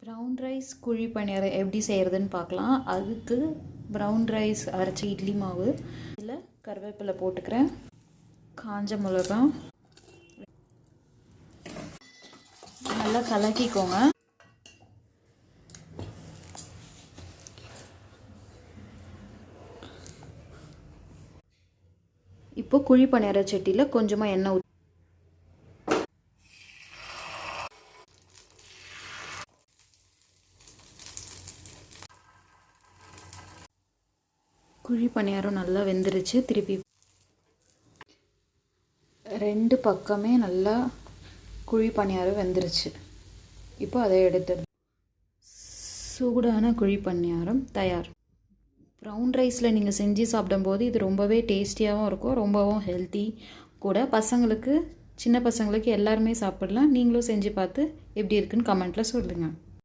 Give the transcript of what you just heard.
Brown rice குழி பணியாரம் எப்படி செய்கிறதுன்னு பார்க்கலாம். அதுக்கு ப்ரௌன் ரைஸ் அரைச்சி இட்லி மாவு, இதில் கருவேப்பிலை போட்டுக்கிறேன், காஞ்ச மிளகா, நல்லா கலக்கிக்கோங்க. இப்போ குழி பணியார சட்டியில் கொஞ்சமாக எண்ணெய் ஊற்றி குழி பணியாரம் நல்லா வெந்துருச்சு. திருப்பி 2 பக்கமே நல்லா குழி பணியாரம் வெந்துருச்சு. இப்போ அதை எடுத்து சூடான குழி பணியாரம் தயார். ப்ரௌன் ரைஸில் நீங்கள் செஞ்சு சாப்பிடும்போது இது ரொம்பவே டேஸ்டியாகவும் இருக்கும், ரொம்பவும் ஹெல்த்தி கூட. பசங்களுக்கு, சின்ன பசங்களுக்கு எல்லாருமே சாப்பிடலாம். நீங்களும் செஞ்சு பார்த்து எப்படி இருக்குன்னு கமெண்ட்டில் சொல்லுங்கள்.